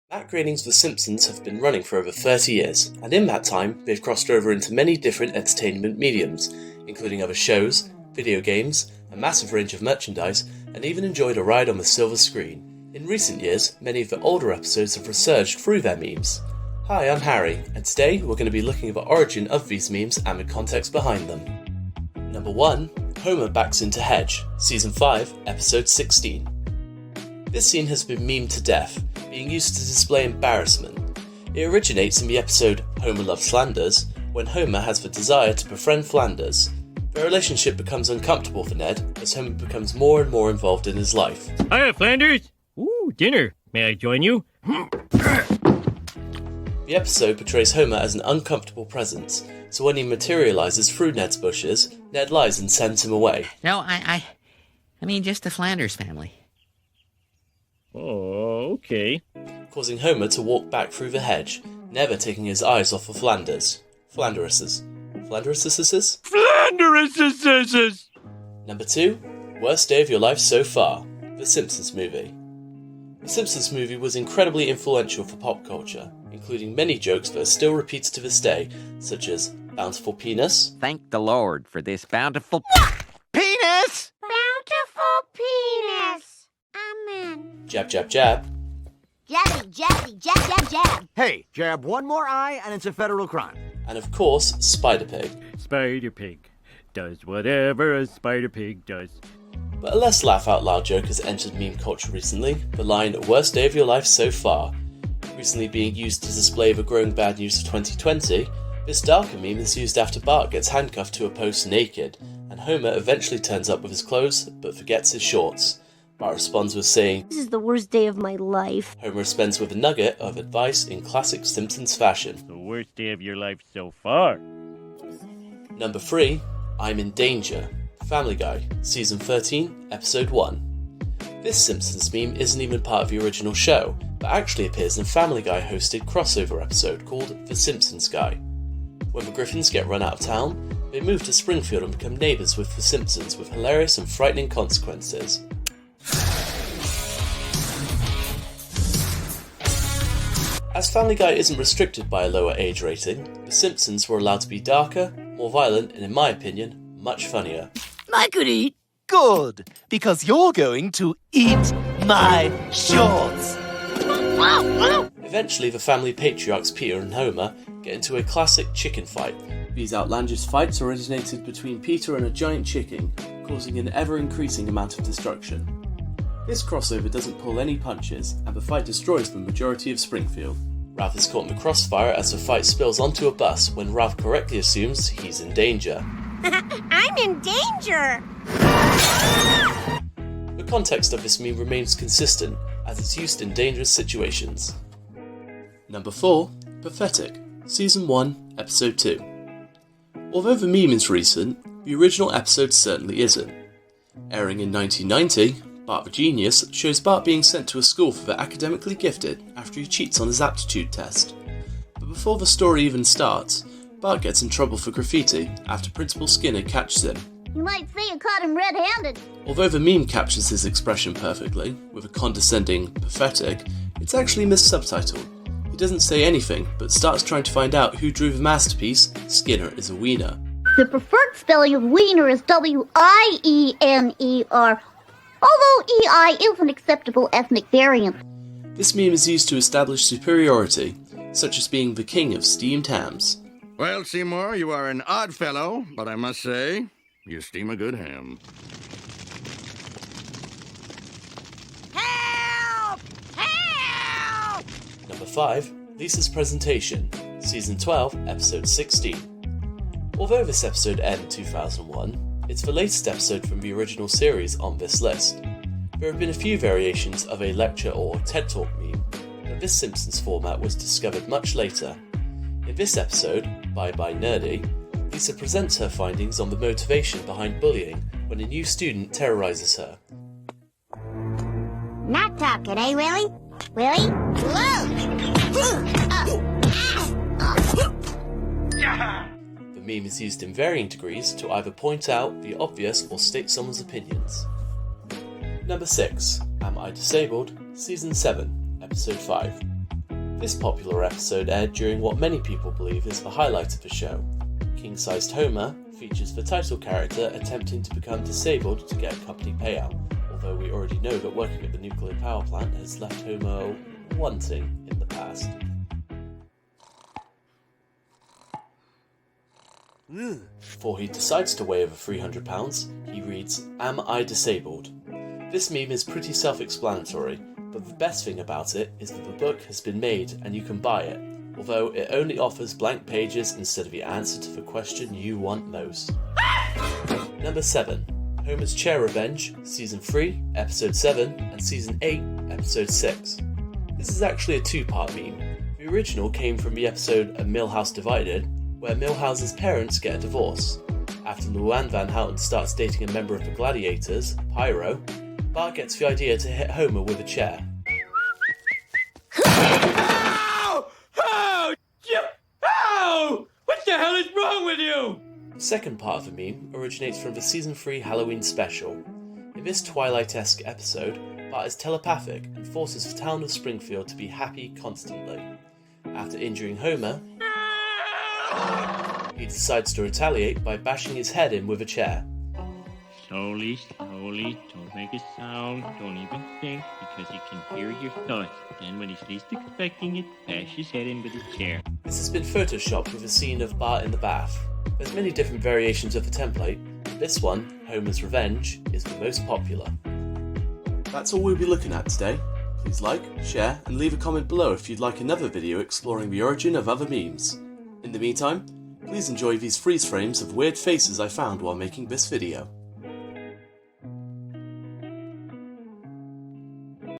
Matt Groening's The Simpsons have been running for over 30 years, and in that time, they've crossed over into many different entertainment mediums, including other shows, video games, a massive range of merchandise, and even enjoyed a ride on the silver screen. In recent years, many of the older episodes have resurged through their memes. Hi, I'm Harry, and today we're going to be looking at the origin of these memes and the context behind them. Number 1. Homer backs into hedge, Season 5, Episode 16. This scene has been memed to death, being used to display embarrassment. It originates in the episode Homer Loves Flanders, when Homer has the desire to befriend Flanders. Their relationship becomes uncomfortable for Ned as Homer becomes more and more involved in his life. Hiya, Flanders! Ooh, dinner. May I join you? The episode portrays Homer as an uncomfortable presence, so when he materializes through Ned's bushes, Ned lies and sends him away. No, I mean just the Flanders family. Oh, okay. Causing Homer to walk back through the hedge, never taking his eyes off of Flanders. Flanderuses. Number 2. Worst day of your life so far. The Simpsons movie. The Simpsons movie was incredibly influential for pop culture, including many jokes that are still repeated to this day, such as bountiful penis. Thank the Lord for this bountiful penis! Bountiful penis. Amen. Jab, jab, jab. Jabby, jabby, jab, jab, jab. Hey, jab one more eye and it's a federal crime. And of course, Spider Pig. Spider Pig does whatever a Spider Pig does. But a less laugh-out-loud joke has entered meme culture recently, the line, worst day of your life so far. Recently being used to display the growing bad news of 2020, this darker meme is used after Bart gets handcuffed to a post naked, and Homer eventually turns up with his clothes, but forgets his shorts. Bart responds with saying, This is the worst day of my life. Homer responds with a nugget of advice in classic Simpsons fashion. The worst day of your life so far. Number 3. I'm in Danger. Family Guy, Season 13, Episode 1. This Simpsons meme isn't even part of the original show, but actually appears in a Family Guy hosted crossover episode called The Simpsons Guy. When the Griffins get run out of town, they move to Springfield and become neighbours with the Simpsons with hilarious and frightening consequences. As Family Guy isn't restricted by a lower age rating, The Simpsons were allowed to be darker, more violent, and in my opinion, much funnier. I could eat. Good, because you're going to eat my shorts. Eventually, the family patriarchs Peter and Homer get into a classic chicken fight. These outlandish fights originated between Peter and a giant chicken, causing an ever-increasing amount of destruction. This crossover doesn't pull any punches, and the fight destroys the majority of Springfield. Ralph is caught in the crossfire as the fight spills onto a bus when Ralph correctly assumes he's in danger. I'm in danger. The context of this meme remains consistent, as it's used in dangerous situations. Number 4. Pathetic, Season 1, Episode 2. Although the meme is recent, the original episode certainly isn't. Airing in 1990, Bart the Genius shows Bart being sent to a school for the academically gifted after he cheats on his aptitude test. But before the story even starts, Bart gets in trouble for graffiti after Principal Skinner catches him. You might say you caught him red-handed. Although the meme captures his expression perfectly, with a condescending pathetic, it's actually mis-subtitled. He doesn't say anything, but starts trying to find out who drew the masterpiece, Skinner is a Wiener. The preferred spelling of wiener is W-I-E-N-E-R, although E-I is an acceptable ethnic variant. This meme is used to establish superiority, such as being the king of steamed hams. Well, Seymour, you are an odd fellow, but I must say, you steam a good ham. Help! Help! Number 5. Lisa's Presentation, Season 12, Episode 16. Although this episode aired in 2001, it's the latest episode from the original series on this list. There have been a few variations of a lecture or TED Talk meme, but this Simpsons format was discovered much later. In this episode, Bye Bye Nerdy, Lisa presents her findings on the motivation behind bullying when a new student terrorizes her. Not talking, eh, Willie? Willie? The meme is used in varying degrees to either point out the obvious or state someone's opinions. Number 6. Am I Disabled? Season 7, Episode 5. This popular episode aired during what many people believe is the highlight of the show. King-sized Homer features the title character attempting to become disabled to get a company payout, although we already know that working at the nuclear power plant has left Homer wanting in the past. Before he decides to weigh over 300 pounds, he reads, "Am I disabled?" This meme is pretty self-explanatory, but the best thing about it is that the book has been made and you can buy it, although it only offers blank pages instead of the answer to the question you want most. Number 7. Homer's Chair Revenge, Season 3, Episode 7, and Season 8, Episode 6. This is actually a two-part meme. The original came from the episode A Milhouse Divided, where Milhouse's parents get a divorce. After Luann Van Houten starts dating a member of the Gladiators, Pyro, Bart gets the idea to hit Homer with a chair. Ow! Ow! Ow! What the hell is wrong with you? The second part of the meme originates from the Season 3 Halloween special. In this Twilight-esque episode, Bart is telepathic and forces the town of Springfield to be happy constantly. After injuring Homer, he decides to retaliate by bashing his head in with a chair. Slowly, slowly, don't make a sound, don't even think, because he can hear your thoughts. Then when he's least expecting it, bash his head in with a chair. This has been photoshopped with a scene of Bart in the bath. There's many different variations of the template, but this one, Homer's Revenge, is the most popular. That's all we'll be looking at today. Please like, share, and leave a comment below if you'd like another video exploring the origin of other memes. In the meantime, please enjoy these freeze frames of weird faces I found while making this video.